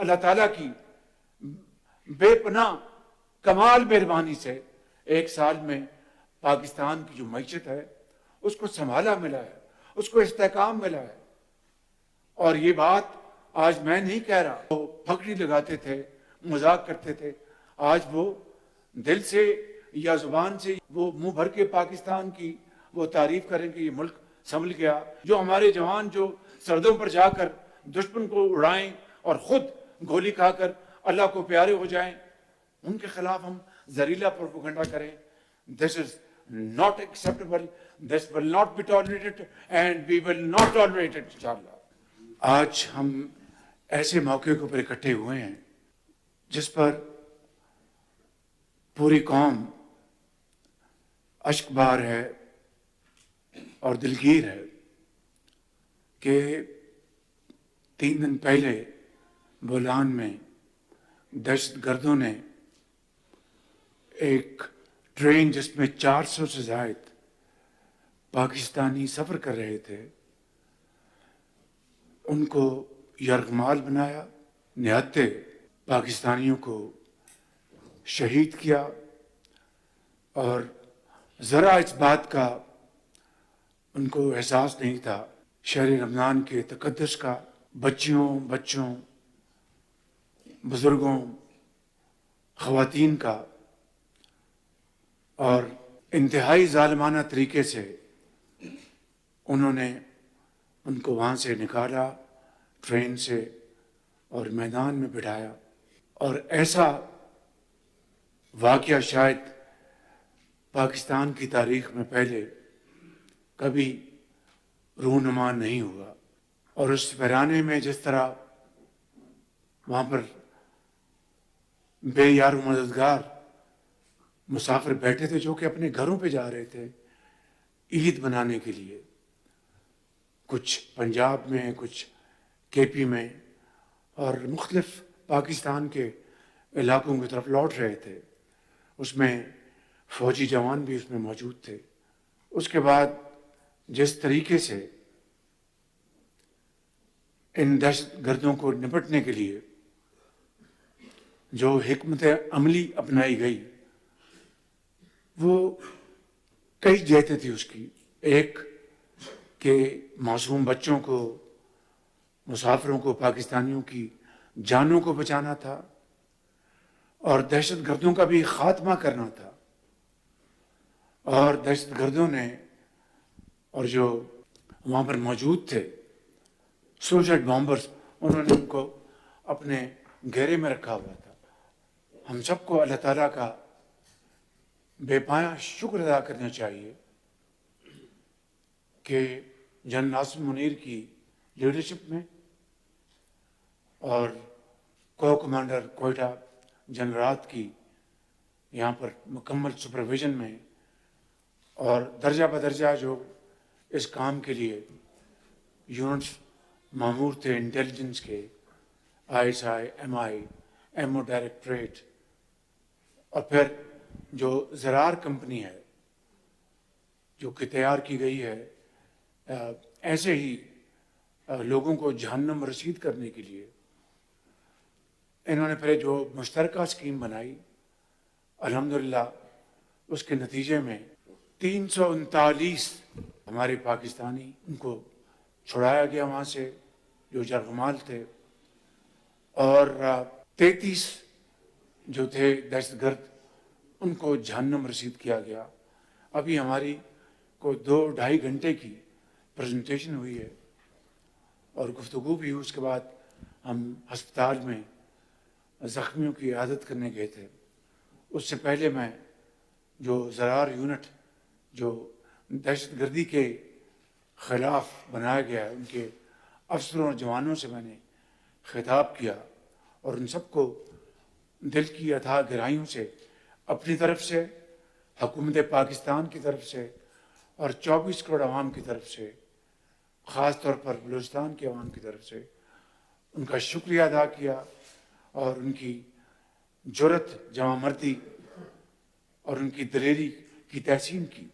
اللہ تعالیٰ کی بے پناہ کمال مہربانی سے ایک سال میں پاکستان کی جو معیشت ہے اس کو سنبھالا ملا ہے، اس کو استحکام ملا ہے. اور یہ بات آج میں نہیں کہہ رہا، وہ پھکڑی لگاتے تھے، مذاق کرتے تھے، آج وہ دل سے یا زبان سے وہ منہ بھر کے پاکستان کی وہ تعریف کریں کہ یہ ملک سنبھل گیا. جو ہمارے جوان جو سردوں پر جا کر دشمن کو اڑائیں اور خود گولی کھا کر اللہ کو پیارے ہو جائیں، ان کے خلاف ہم زہریلا پروپیگنڈا کریں. This is not acceptable. This will not be tolerated and we will not tolerate it, inshallah. آج ہم ایسے موقع کے اوپر اکٹھے ہوئے ہیں جس پر پوری قوم اشک بار ہے اور دلگیر ہے کہ 3 دن پہلے بولان میں دہشت گردوں نے ایک ٹرین جس میں 400 سے زائد پاکستانی سفر کر رہے تھے ان کو یرغمال بنایا، نہتے پاکستانیوں کو شہید کیا. اور ذرا اس بات کا ان کو احساس نہیں تھا شہر رمضان کے تقدس کا، بچوں بزرگوں خواتین کا. اور انتہائی ظالمانہ طریقے سے انہوں نے ان کو وہاں سے نکالا ٹرین سے اور میدان میں بٹھایا. اور ایسا واقعہ شاید پاکستان کی تاریخ میں پہلے کبھی رونما نہیں ہوا. اور اس ویرانے میں جس طرح وہاں پر بے یار و مددگار مسافر بیٹھے تھے جو کہ اپنے گھروں پہ جا رہے تھے عید منانے کے لیے، کچھ پنجاب میں، کچھ کے پی میں اور مختلف پاکستان کے علاقوں کی طرف لوٹ رہے تھے. اس میں فوجی جوان بھی اس میں موجود تھے. اس کے بعد جس طریقے سے ان دہشت گردوں کو نپٹنے کے لیے جو حکمت عملی اپنائی گئی وہ کئی جہتیں تھی اس کی. ایک کہ معصوم بچوں کو، مسافروں کو، پاکستانیوں کی جانوں کو بچانا تھا اور دہشت گردوں کا بھی خاتمہ کرنا تھا. اور دہشت گردوں نے اور جو وہاں پر موجود تھے سوشل بامبرز، انہوں نے ان کو اپنے گھیرے میں رکھا ہوا تھا. ہم سب کو اللہ تعالیٰ کا بے پایا شکر ادا کرنا چاہیے کہ جنرل ناصر منیر کی لیڈرشپ میں اور کو کمانڈر کوئٹہ جنرلات کی یہاں پر مکمل سپرویژن میں اور درجہ بدرجہ جو اس کام کے لیے یونٹس مامور تھے انٹیلیجنس کے، ISI، MI، MO ڈائریکٹریٹ، اور پھر جو زرار کمپنی ہے جو کہ تیار کی گئی ہے ایسے ہی لوگوں کو جہنم رسید کرنے کے لیے. انہوں نے پھر جو مشترکہ اسکیم بنائی، الحمدللہ اس کے نتیجے میں 339 ہمارے پاکستانی ان کو چھڑایا گیا وہاں سے جو یرغمال تھے، اور 33 جو تھے دہشت گرد ان کو جہنم رسید کیا گیا. ابھی ہماری کو 2-2.5 گھنٹے کی پریزنٹیشن ہوئی ہے اور گفتگو بھی ہوئی. اس کے بعد ہم ہسپتال میں زخمیوں کی عیادت کرنے گئے تھے. اس سے پہلے میں جو زرار یونٹ جو دہشت گردی کے خلاف بنایا گیا ہے ان کے افسروں اور جوانوں سے میں نے خطاب کیا اور ان سب کو دل کی اتھاہ گہرائیوں سے اپنی طرف سے، حکومت پاکستان کی طرف سے اور 24 کروڑ عوام کی طرف سے، خاص طور پر بلوچستان کے عوام کی طرف سے ان کا شکریہ ادا کیا اور ان کی جرأت، جواں مردی اور ان کی دلیری کی تحسین کی.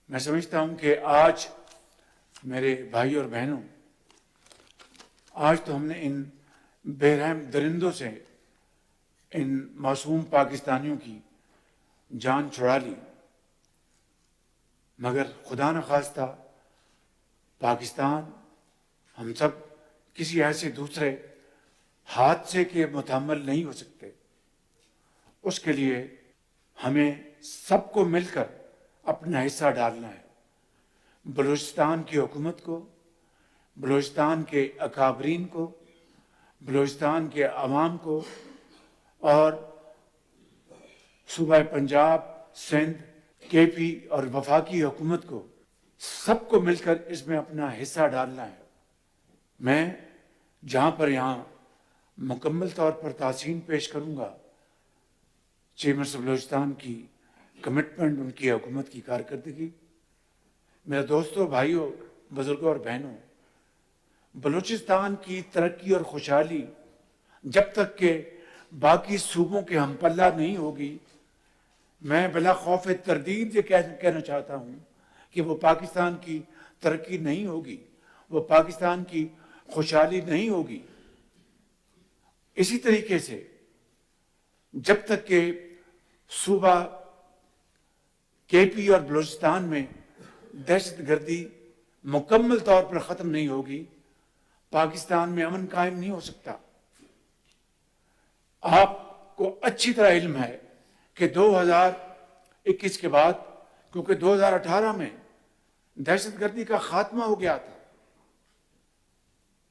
میں سمجھتا ہوں کہ آج میرے بھائی اور بہنوں، آج تو ہم نے ان بے رحم درندوں سے ان معصوم پاکستانیوں کی جان چھڑا لی، مگر خدا نخواستہ پاکستان ہم سب کسی ایسے دوسرے حادثے کے متحمل نہیں ہو سکتے۔ اس کے لیے ہمیں سب کو مل کر اپنا حصہ ڈالنا ہے۔ بلوچستان کی حکومت کو، بلوچستان کے اکابرین کو، بلوچستان کے عوام کو اور صوبہ پنجاب، سندھ، کے پی اور وفاقی حکومت کو، سب کو مل کر اس میں اپنا حصہ ڈالنا ہے۔ میں جہاں پر یہاں مکمل طور پر تحسین پیش کروں گا چیف منسٹر بلوچستان کی کمٹمنٹ، ان کی حکومت کی کارکردگی۔ میرے دوستوں، بھائیوں، بزرگوں اور بہنوں، بلوچستان کی ترقی اور خوشحالی جب تک کہ باقی صوبوں کے ہم پلہ نہیں ہوگی، میں بلا خوف تردید یہ کہنا چاہتا ہوں کہ وہ پاکستان کی ترقی نہیں ہوگی، وہ پاکستان کی خوشحالی نہیں ہوگی۔ اسی طریقے سے جب تک کہ صوبہ کے پی اور بلوچستان میں دہشت گردی مکمل طور پر ختم نہیں ہوگی، پاکستان میں امن قائم نہیں ہو سکتا۔ آپ کو اچھی طرح علم ہے کہ 2021 کے بعد، کیونکہ 2018 میں دہشت گردی کا خاتمہ ہو گیا تھا،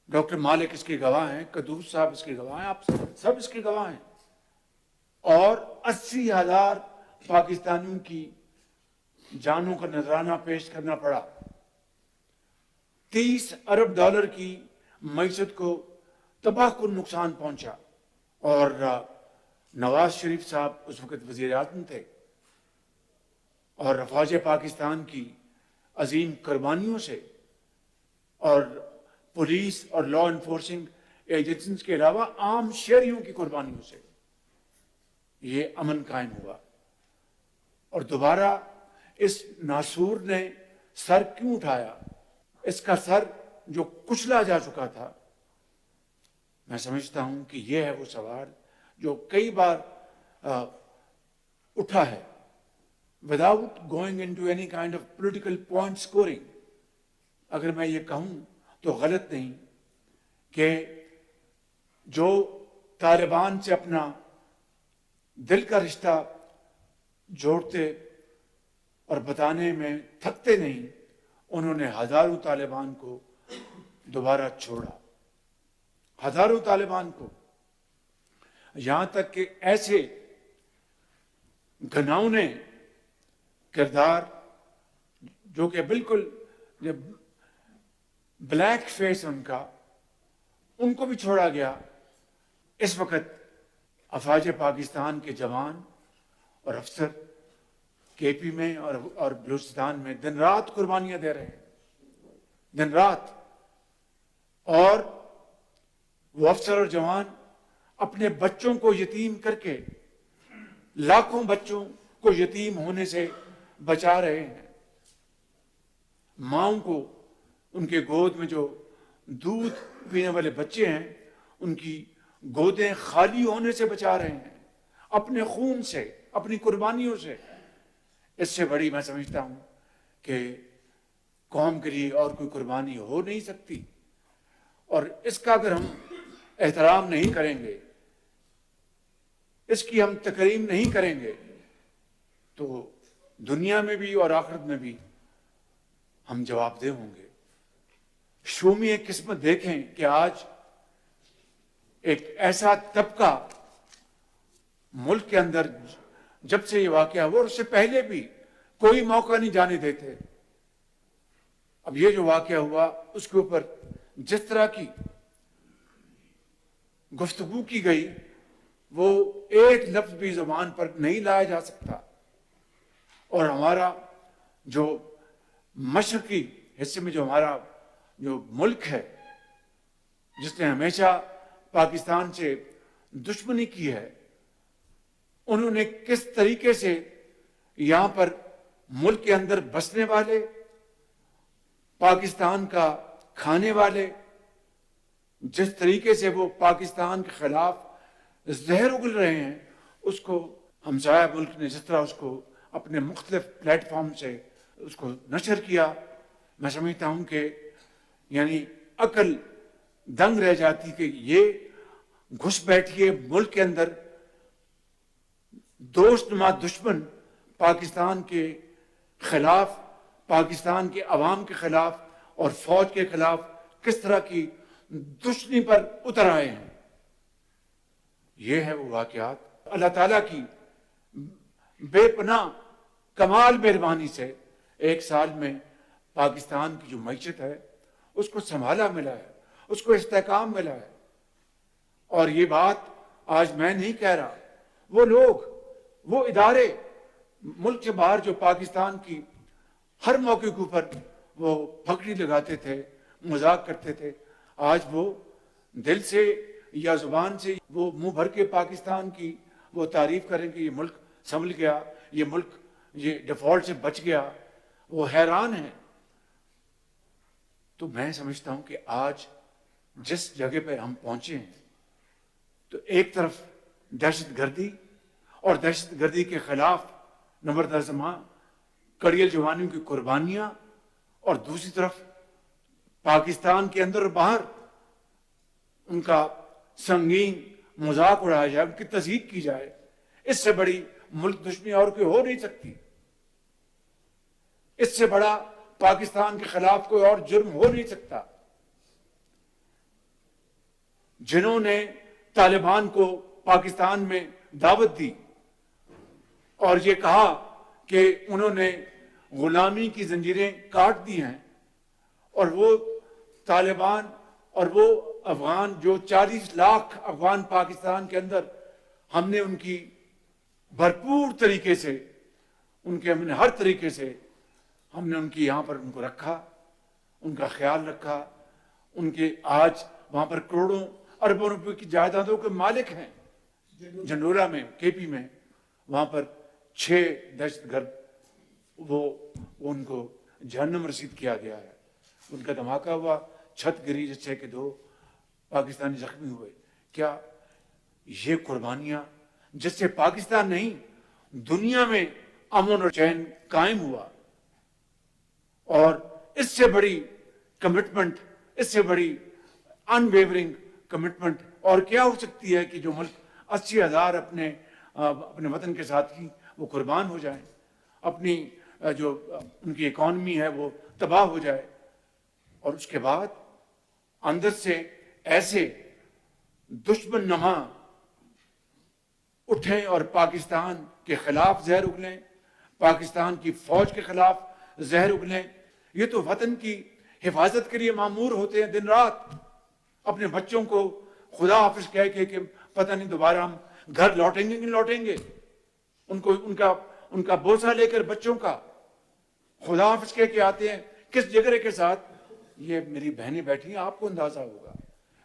ڈاکٹر مالک اس کے گواہ ہیں، قدوس صاحب اس کے گواہ ہیں، آپ سب اس کے گواہ ہیں، اور 80,000 پاکستانیوں کی جانوں کا نذرانہ پیش کرنا پڑا، 30 ارب ڈالر کی معیشت کو تباہ کن نقصان پہنچا، اور نواز شریف صاحب اس وقت وزیر اعظم تھے، اور افواج پاکستان کی عظیم قربانیوں سے اور پولیس اور لا انفورسنگ ایجنسیز کے علاوہ عام شہریوں کی قربانیوں سے یہ امن قائم ہوا۔ اور دوبارہ اس ناسور نے سر کیوں اٹھایا؟ اس کا سر جو کچلا جا چکا تھا، میں سمجھتا ہوں کہ یہ ہے وہ سوال جو کئی بار اٹھا ہے without going into any kind of political point scoring۔ اگر میں یہ کہوں تو غلط نہیں کہ جو طالبان سے اپنا دل کا رشتہ جوڑتے اور بتانے میں تھکتے نہیں، انہوں نے ہزاروں طالبان کو دوبارہ چھوڑا، ہزاروں طالبان کو، یہاں تک کہ ایسے گھناؤنے کردار جو کہ بالکل بلیک فیس ان کو بھی چھوڑا گیا۔ اس وقت افواج پاکستان کے جوان اور افسر کے پی میں اور بلوچستان میں دن رات قربانیاں دے رہے ہیں، دن رات، اور وہ افسر اور جوان اپنے بچوں کو یتیم کر کے لاکھوں بچوں کو یتیم ہونے سے بچا رہے ہیں، ماؤں کو ان کے گود میں جو دودھ پینے والے بچے ہیں ان کی گودیں خالی ہونے سے بچا رہے ہیں، اپنے خون سے، اپنی قربانیوں سے۔ اس سے بڑی میں سمجھتا ہوں کہ قوم کے لیے اور کوئی قربانی ہو نہیں سکتی، اور اس کا اگر ہم احترام نہیں کریں گے، اس کی ہم تکریم نہیں کریں گے، تو دنیا میں بھی اور آخرت میں بھی ہم جواب دہ ہوں گے۔ شومی ایک قسمت دیکھیں کہ آج ایک ایسا طبقہ ملک کے اندر جب سے یہ واقعہ ہوا، اور اس سے پہلے بھی کوئی موقع نہیں جانے دیتے، اب یہ جو واقعہ ہوا اس کے اوپر جس طرح کی گفتگو کی گئی وہ ایک لفظ بھی زبان پر نہیں لایا جا سکتا، اور ہمارا جو مشرقی حصے میں جو ہمارا جو ملک ہے جس نے ہمیشہ پاکستان سے دشمنی کی ہے، انہوں نے کس طریقے سے یہاں پر ملک کے اندر بسنے والے، پاکستان کا کھانے والے جس طریقے سے وہ پاکستان کے خلاف زہر اگل رہے ہیں، اس کو ہمسایہ ملک نے جس طرح اس کو اپنے مختلف پلیٹ فارم سے اس کو نشر کیا، میں سمجھتا ہوں کہ یعنی عقل دنگ رہ جاتی کہ یہ گھس بیٹھیے ملک کے اندر، دوست نما دشمن پاکستان کے خلاف، پاکستان کے عوام کے خلاف اور فوج کے خلاف کس طرح کی دشمنی پر اتر آئے ہیں۔ یہ ہے وہ واقعات۔ اللہ تعالیٰ کی بے پناہ کمال مہربانی سے ایک سال میں پاکستان کی جو معیشت ہے اس کو سنبھالا ملا ہے، اس کو استحکام ملا ہے۔ اور یہ بات آج میں نہیں کہہ رہا، وہ لوگ، وہ ادارے ملک سے باہر جو پاکستان کی ہر موقع کے اوپر وہ پھگڑی لگاتے تھے، مذاق کرتے تھے، آج وہ دل سے یا زبان سے وہ منہ بھر کے پاکستان کی وہ تعریف کریں کہ یہ ملک سنبھل گیا، یہ ملک یہ ڈیفالٹ سے بچ گیا، وہ حیران ہیں۔ تو میں سمجھتا ہوں کہ آج جس جگہ پہ ہم پہنچے ہیں تو ایک طرف دہشت گردی اور دہشت گردی کے خلاف نمبردار زمان کڑیل جوانیوں کی قربانیاں، اور دوسری طرف پاکستان کے اندر اور باہر ان کا سنگین مذاق اڑایا جائے، ان کی تضحیق کی جائے، اس سے بڑی ملک دشمنی اور کوئی ہو نہیں سکتی، اس سے بڑا پاکستان کے خلاف کوئی اور جرم ہو نہیں سکتا۔ جنہوں نے طالبان کو پاکستان میں دعوت دی اور یہ کہا کہ انہوں نے غلامی کی زنجیریں کاٹ دی ہیں، اور وہ طالبان اور وہ افغان جو 40 لاکھ افغان پاکستان کے اندر، ہم نے ان کی بھرپور طریقے سے ہم نے ہر طریقے سے ہم نے ان کی یہاں پر ان کو رکھا، ان کا خیال رکھا، ان کے آج وہاں پر کروڑوں اربوں روپے کی جائیدادوں کے مالک ہیں۔ جنڈولا میں، کے پی میں، وہاں پر 6 دہشت گرد وہ ان کو جہنم رسید کیا گیا ہے، ان کا دھماکہ ہوا، چھت گری جس سے کہ 2 پاکستانی زخمی ہوئے۔ کیا یہ قربانیاں جس سے پاکستان نہیں دنیا میں امن اور چین قائم ہوا، اور اس سے بڑی کمٹمنٹ، اس سے بڑی ان ویورنگ کمٹمنٹ اور کیا ہو سکتی ہے کہ جو ملک 80,000 اپنے وطن کے ساتھ ہی وہ قربان ہو جائیں، اپنی جو ان کی اکانومی ہے وہ تباہ ہو جائے، اور اس کے بعد اندر سے ایسے دشمن نما اٹھیں اور پاکستان کے خلاف زہر اگلیں، پاکستان کی فوج کے خلاف زہر اگلیں۔ یہ تو وطن کی حفاظت کے لیے مامور ہوتے ہیں دن رات، اپنے بچوں کو خدا حافظ کہہ کے کہ پتہ نہیں دوبارہ ہم گھر لوٹیں گے نہیں لوٹیں گے، ان کا بوسہ لے کر بچوں کا خدا حافظ کہہ کے آتے ہیں، کس جگرے کے ساتھ۔ یہ میری بہنیں بیٹھی ہیں، آپ کو اندازہ ہوگا،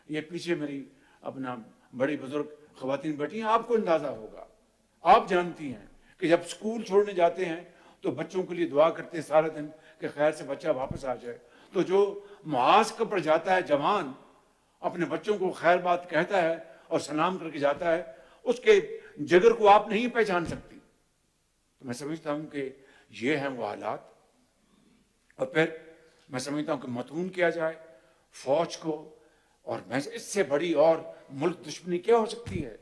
یہ پیچھے میری اپنا بڑی بزرگ خواتین بیٹھی ہیں، آپ کو اندازہ ہوگا، آپ جانتی ہیں کہ جب سکول چھوڑنے جاتے ہیں تو بچوں کے لیے دعا کرتے ہیں سارا دن کہ خیر سے بچہ واپس آ جائے، تو جو معاذ پر جاتا ہے جوان، اپنے بچوں کو خیر بات کہتا ہے اور سلام کر کے جاتا ہے، اس کے جگر کو آپ نہیں پہچان سکتی۔ تو میں سمجھتا ہوں کہ یہ ہیں وہ حالات، اور پھر میں سمجھتا ہوں کہ متون کیا جائے فوج کو، اور میں اس سے بڑی اور ملک دشمنی کیا ہو سکتی ہے۔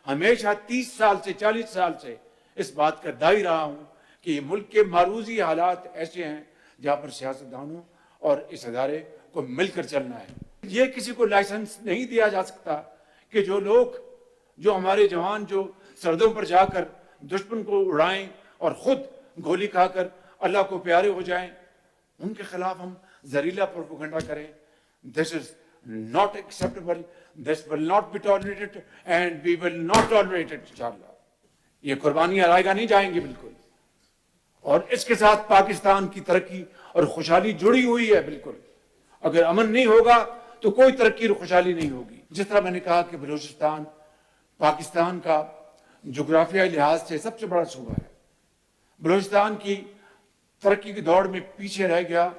ہمیشہ 30 سال سے 40 سال سے اس بات کا دائی رہا ہوں کہ یہ ملک کے معروضی حالات ایسے ہیں جہاں پر سیاستدانوں اور اس ادارے کو مل کر چلنا ہے۔ یہ کسی کو لائسنس نہیں دیا جا سکتا کہ جو لوگ، جو ہمارے جوان جو سردوں پر جا کر دشمن کو اڑائیں اور خود گولی کھا کر اللہ کو پیارے ہو جائیں، ان کے خلاف ہم زہریلا پروپیگنڈا کریں۔ This is not acceptable, this will not be tolerated and we will not tolerate it انشاءاللہ۔ یہ قربانیاں رائے گاہ نہیں جائیں گی بالکل، اور اس کے ساتھ پاکستان کی ترقی اور خوشحالی جڑی ہوئی ہے بالکل۔ اگر امن نہیں ہوگا تو کوئی ترقی اور خوشحالی نہیں ہوگی۔ جس طرح میں نے کہا کہ بلوچستان پاکستان کا جغرافیائی لحاظ سے سب سے بڑا صوبہ ہے، بلوچستان کی ترقی کی دوڑ میں پیچھے رہ گیا،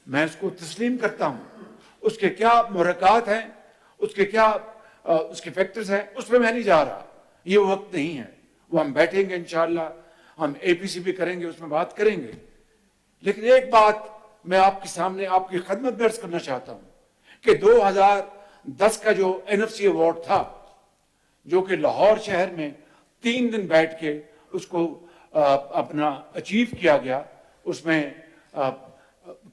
میں اس کو تسلیم کرتا ہوں۔ اس کے کیا محرکات ہیں اس کے کیا اس کے فیکٹرز ہیں، اس پہ میں نہیں جا رہا، یہ وقت نہیں ہے، وہ ہم بیٹھیں گے انشاءاللہ، ہم اے پی سی بھی کریں گے، اس میں بات کریں گے. لیکن ایک بات میں آپ کے سامنے آپ کی خدمت میں عرض کرنا چاہتا ہوں کہ 2010 کا جو NFC ایوارڈ تھا، جو کہ لاہور شہر میں 3 دن بیٹھ کے اس کو اپنا اچیو کیا گیا، اس میں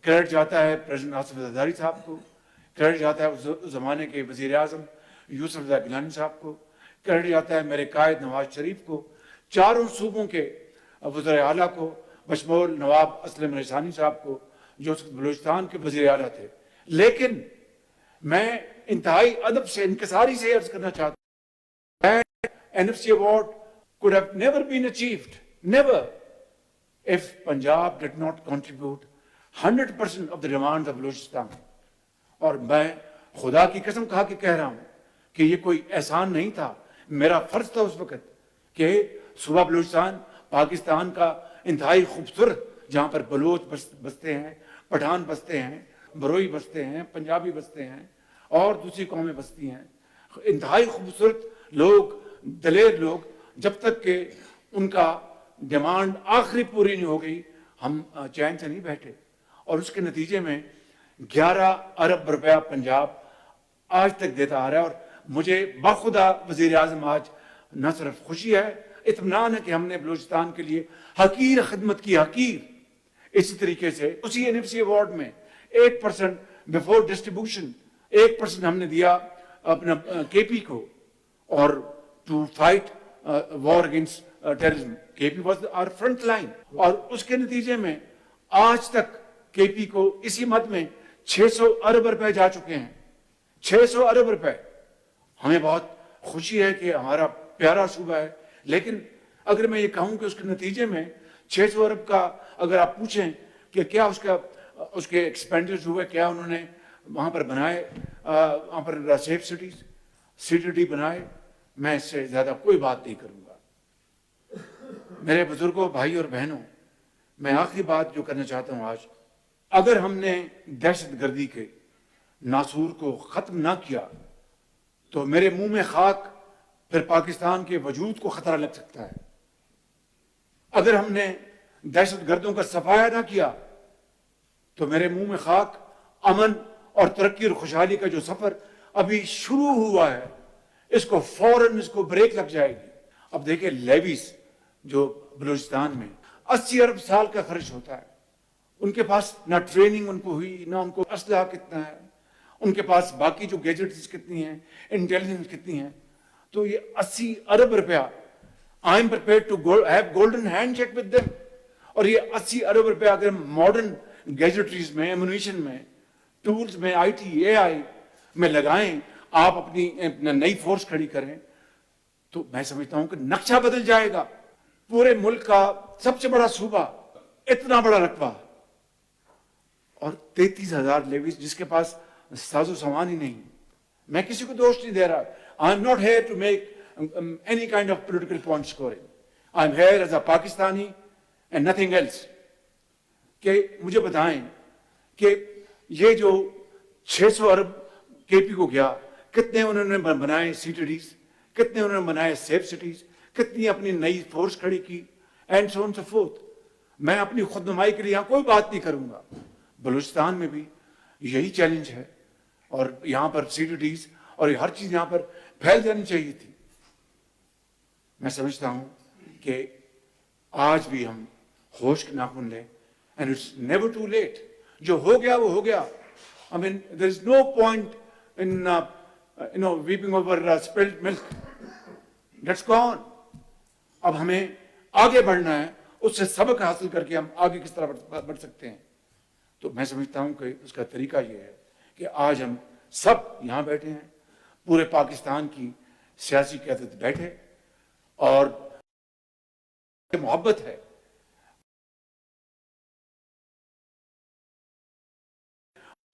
کریڈٹ جاتا ہے پریزیڈنٹ آصف زرداری صاحب کو، کریڈٹ جاتا ہے اس زمانے کے وزیر اعظم یوسف رضا گیلانی صاحب کو، کریڈٹ جاتا ہے میرے قائد نواز شریف کو، چاروں صوبوں کے وزراء اعلیٰ کو، بشمول نواب اسلم رسانی صاحب کو جو بلوچستان کے وزیر اعلیٰ تھے. لیکن میں انتہائی ادب سے انکساری سے عرض کرنا چاہتا ہوں that NFC award could have never been achieved, never, if Punjab did not contribute 100% of the demands of Balochistan. اور میں خدا کی قسم کھا کے کہہ رہا ہوں کہ یہ کوئی احسان نہیں تھا، میرا فرض تھا اس وقت کہ صوبہ بلوچستان پاکستان کا انتہائی خوبصورت، جہاں پر بلوچ بستے ہیں، پٹھان بستے ہیں، بروئی بستے ہیں، پنجابی بستے ہیں اور دوسری قومیں بستی ہیں، انتہائی خوبصورت لوگ، دلیر لوگ، جب تک کہ ان کا ڈیمانڈ آخری پوری نہیں ہو گئی ہم چین سے نہیں بیٹھے. اور اس کے نتیجے میں 11 ارب روپیہ پنجاب آج تک دیتا آ رہا ہے. اور مجھے بخدا وزیر اعظم آج نہ صرف خوشی ہے، اطمینان ہے کہ ہم نے بلوچستان کے لیے حقیر خدمت کی، حقیر. اسی طریقے سے اسی NFC ایوارڈ میں 8% بیفور ڈسٹریبیوشن 8% ہم نے دیا اپنا KP کو، اور to fight war against terrorism. KP was our front line, اور اس کے نتیجے میں آج تک KP کو اسی مد میں 600 ارب روپے جا چکے ہیں. 600 ارب روپے. ہمیں بہت خوشی ہے کہ ہمارا پیارا صوبہ ہے، لیکن اگر میں یہ کہوں کہ اس کے نتیجے میں 600 ارب کا اگر آپ پوچھیں کہ کیا اس کے ایکسپینڈرز ہوئے، کیا انہوں نے وہاں پر بنائے، وہاں پر سیف سٹیز CTD بنائے، میں اس سے زیادہ کوئی بات نہیں کروں گا. میرے بزرگوں، بھائی اور بہنوں، میں آخری بات جو کرنا چاہتا ہوں آج، اگر ہم نے دہشت گردی کے ناسور کو ختم نہ کیا تو میرے منہ میں خاک، پھر پاکستان کے وجود کو خطرہ لگ سکتا ہے. اگر ہم نے دہشت گردوں کا صفایا نہ کیا تو میرے منہ میں خاک، امن اور ترقی اور خوشحالی کا جو سفر ابھی شروع ہوا ہے، اس کو فوراً اس کو بریک لگ جائے گی. اب دیکھیں لیویز جو بلوچستان میں 80 ارب سال کا خرچ ہوتا ہے، ان کے پاس نہ ٹریننگ ان کو ہوئی، نہ ان کو اسلحہ کتنا ہے، ان کے پاس باقی جو گیجٹس کتنی ہیں، انٹیلیجنس کتنی ہیں. تو یہ 80 ارب روپیہ I am prepared to have golden handshake with them. اور یہ 80 ارب روپیہ اگر ماڈرن گیجٹریز میں، ایمونیشن میں، ٹولز میں، IT AI میں لگائیں، آپ اپنی نئی فورس کھڑی کریں، تو میں سمجھتا ہوں کہ نقشہ بدل جائے گا. پورے ملک کا سب سے بڑا صوبہ، اتنا بڑا رقبہ، اور 33,000 لیویز جس کے پاس ساز و سامان ہی نہیں. میں کسی کو دوش نہیں دے رہا. I am not here to make any kind of political point scoring. I am here as a Pakistani and nothing else. کہ مجھے بتائیں کہ یہ جو 600 ارب KP کو گیا، کتنے انہوں نے بنائے CTDs، کتنے انہوں نے بنائے سیف سٹیز، کتنی اپنی نئی فورس کھڑی کی، and so on so forth. میں اپنی خود نمائی کے لیے یہاں کوئی بات نہیں کروں گا. بلوچستان میں بھی یہی چیلنج ہے، اور یہاں پر CTDs اور ہر چیز یہاں پر پھیل جانی چاہیے تھی. میں سمجھتا ہوں کہ آج بھی ہم ہوش کے ناخن لیں، and it's never too late. جو ہو گیا وہ ہو گیا. I mean, there is no point in weeping over spilled milk. That's gone. اب ہمیں آگے بڑھنا ہے، اس سے سبق حاصل کر کے ہم آگے کس طرح بڑھ سکتے ہیں. تو میں سمجھتا ہوں کہ اس کا طریقہ یہ ہے کہ آج ہم سب یہاں بیٹھے ہیں، پورے پاکستان کی سیاسی قیادت بیٹھے، اور محبت ہے.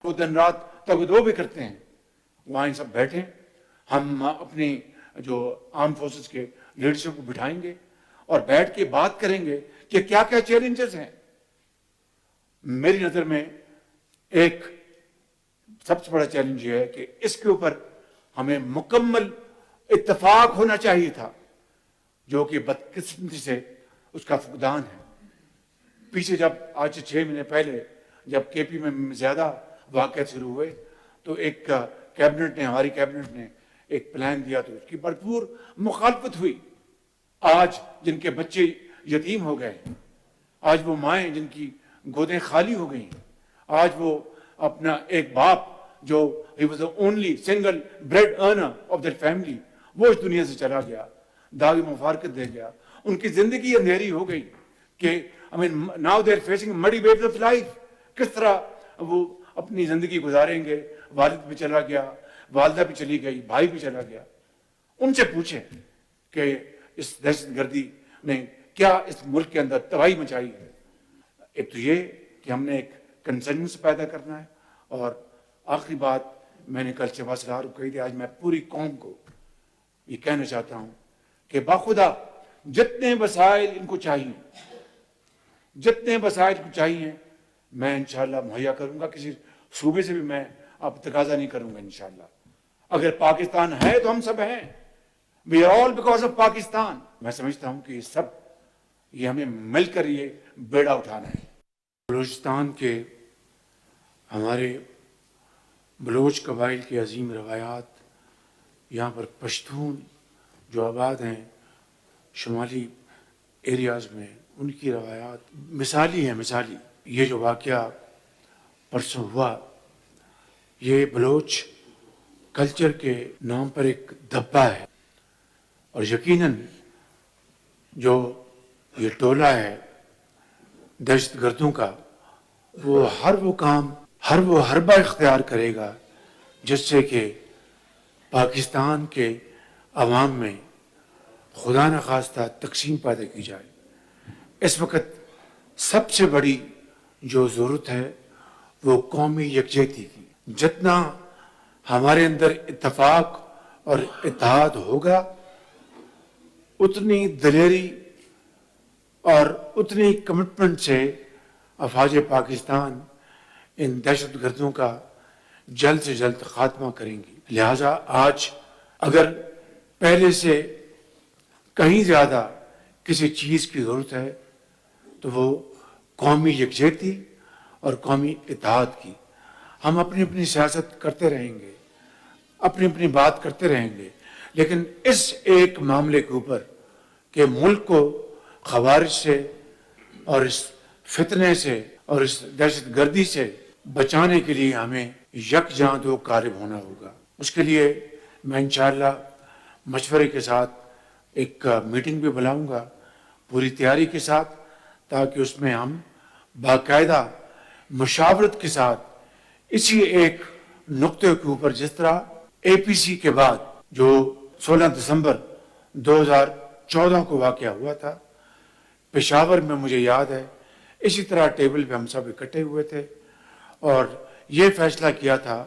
وہ دن رات تگدو بھی کرتے ہیں، وہاں سب بیٹھے، ہم اپنی جو آرم فورسز کے لیڈرشپ کو بٹھائیں گے اور بیٹھ کے بات کریں گے کہ کیا کیا چیلنجز ہیں. میری نظر میں ایک سب سے بڑا چیلنج یہ ہے کہ اس کے اوپر ہمیں مکمل اتفاق ہونا چاہیے تھا، جو کہ بدقسمتی سے اس کا فقدان ہے۔ پیچھے جب آج 6 مہینے پہلے جب کے پی میں زیادہ واقعات شروع ہوئے تو ایک کیبنٹ نے، ہماری کیبنٹ نے ایک پلان دیا تو اس کی بھرپور مخالفت ہوئی۔ آج جن کے بچے یتیم ہو گئے، آج وہ مائیں جن کی گودیں خالی ہو گئی، آج وہ اپنا ایک باپ جو he was the only single bread earner of their family، وہ اس دنیا سے چلا گیا، داغ مفارقت دے گیا، ان کی زندگی اندھیری ہو گئی کہ now they are facing muddy waves of life۔ کس طرح وہ اپنی زندگی گزاریں گے؟ والد بھی چلا گیا، والدہ بھی چلی گئی، بھائی بھی چلا گیا۔ ان سے پوچھیں کہ اس دہشت گردی نے کیا اس ملک کے اندر تباہی مچائی ہے۔ ایک تو یہ کہ ہم نے ایک کنسنسس پیدا کرنا ہے، اور آخری بات میں نے کل شہباز سرار کو کہی تھی، آج میں پوری قوم کو یہ کہنا چاہتا ہوں کہ باخدا جتنے وسائل ان کو چاہیے، جتنے وسائل کو چاہیے میں انشاءاللہ مہیا کروں گا۔ کسی صوبے سے بھی میں اب تقاضا نہیں کروں گا انشاءاللہ۔ اگر پاکستان ہے تو ہم سب ہیں، we are all because of Pakistan. میں سمجھتا ہوں کہ یہ سب یہ ہمیں مل کر یہ بیڑا اٹھانا ہے۔ بلوچستان کے ہمارے بلوچ قبائل کی عظیم روایات، یہاں پر پشتون جو آباد ہیں شمالی ایریاز میں، ان کی روایات مثالی ہیں، مثالی۔ یہ جو واقعہ پرسوں ہوا، یہ بلوچ کلچر کے نام پر ایک دھبا ہے، اور یقیناً جو یہ ٹولہ ہے دہشت گردوں کا، وہ ہر وہ کام، ہر وہ حربہ اختیار کرے گا جس سے کہ پاکستان کے عوام میں خدا نخواستہ تقسیم پیدا کی جائے۔ اس وقت سب سے بڑی جو ضرورت ہے وہ قومی یکجہتی کی۔ جتنا ہمارے اندر اتفاق اور اتحاد ہوگا، اتنی دلیری اور اتنی کمٹمنٹ سے افواج پاکستان ان دہشت گردوں کا جلد سے جلد خاتمہ کریں گی۔ لہٰذا آج اگر پہلے سے کہیں زیادہ کسی چیز کی ضرورت ہے تو وہ قومی یکجہتی اور قومی اتحاد کی۔ ہم اپنی اپنی سیاست کرتے رہیں گے، اپنی اپنی بات کرتے رہیں گے، لیکن اس ایک معاملے کے اوپر کہ ملک کو خوارج سے اور اس فتنے سے اور اس دہشت گردی سے بچانے کے لیے ہمیں یکجاں دو قارب ہونا ہوگا۔ اس کے لیے میں انشاءاللہ مشورے کے ساتھ ایک میٹنگ بھی بلاؤں گا پوری تیاری کے ساتھ، تاکہ اس میں ہم باقاعدہ مشاورت کے ساتھ اسی ایک نقطے کے اوپر، جس طرح اے پی سی کے بعد جو 16 دسمبر 2014 کو واقعہ ہوا تھا پشاور میں، مجھے یاد ہے اسی طرح ٹیبل پہ ہم سب اکٹھے ہوئے تھے اور یہ فیصلہ کیا تھا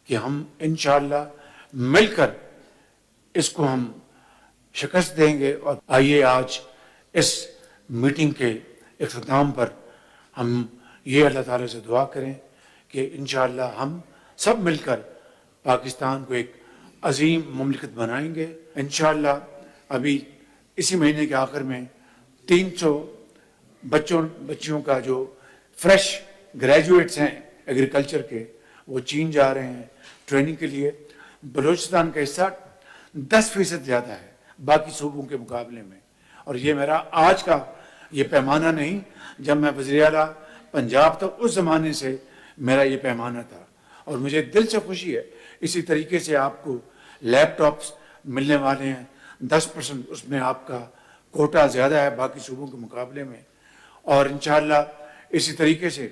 کہ ہم انشاءاللہ مل کر اس کو ہم شکست دیں گے۔ اور آئیے آج اس میٹنگ کے اختتام پر ہم یہ اللہ تعالیٰ سے دعا کریں کہ انشاءاللہ ہم سب مل کر پاکستان کو ایک عظیم مملکت بنائیں گے انشاءاللہ۔ ابھی اسی مہینے کے آخر میں 300 بچیوں کا جو فریش گریجویٹس ہیں ایگریکلچر کے، وہ چین جا رہے ہیں ٹریننگ کے لیے۔ بلوچستان کا حصہ 10% زیادہ ہے باقی صوبوں کے مقابلے میں، اور یہ میرا آج کا یہ پیمانہ نہیں، جب میں وزیر اعلیٰ پنجاب تھا اس زمانے سے میرا یہ پیمانہ تھا، اور مجھے دل سے خوشی ہے۔ اسی طریقے سے آپ کو لیپ ٹاپس ملنے والے ہیں 10%، اس میں آپ کا کوٹا زیادہ ہے باقی صوبوں کے مقابلے میں، اور انشاءاللہ اسی طریقے سے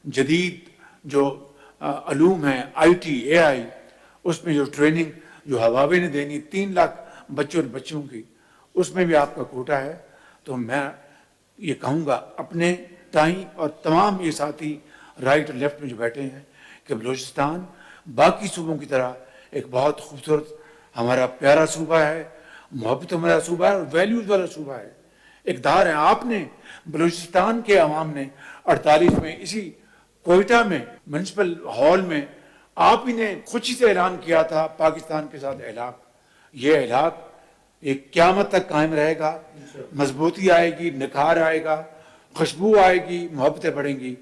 جدید جو علوم ہیں آئی ٹی اے آئی، اس میں جو ٹریننگ جو ہواوے نے دینی 3 لاکھ بچوں اور بچیوں کی، اس میں بھی آپ کا کوٹا ہے۔ تو میں یہ کہوں گا اپنے تائیں اور تمام یہ ساتھی رائٹ اور لیفٹ میں جو بیٹھے ہیں کہ بلوچستان باقی صوبوں کی طرح ایک بہت خوبصورت ہمارا پیارا صوبہ ہے، محبت ہمارا صوبہ ہے اور ویلیوز والا صوبہ ہے، اقدار ہے۔ آپ نے بلوچستان کے عوام نے 48 میں اسی کوئٹہ میں میونسپل ہال میں آپ ہی نے خوشی سے اعلان کیا تھا پاکستان کے ساتھ الحاق. یہ الحاق ایک قیامت تک قائم رہے گا, مضبوطی آئے گی, نکھار آئے گا, خوشبو آئے گی, محبتیں بڑھیں گی.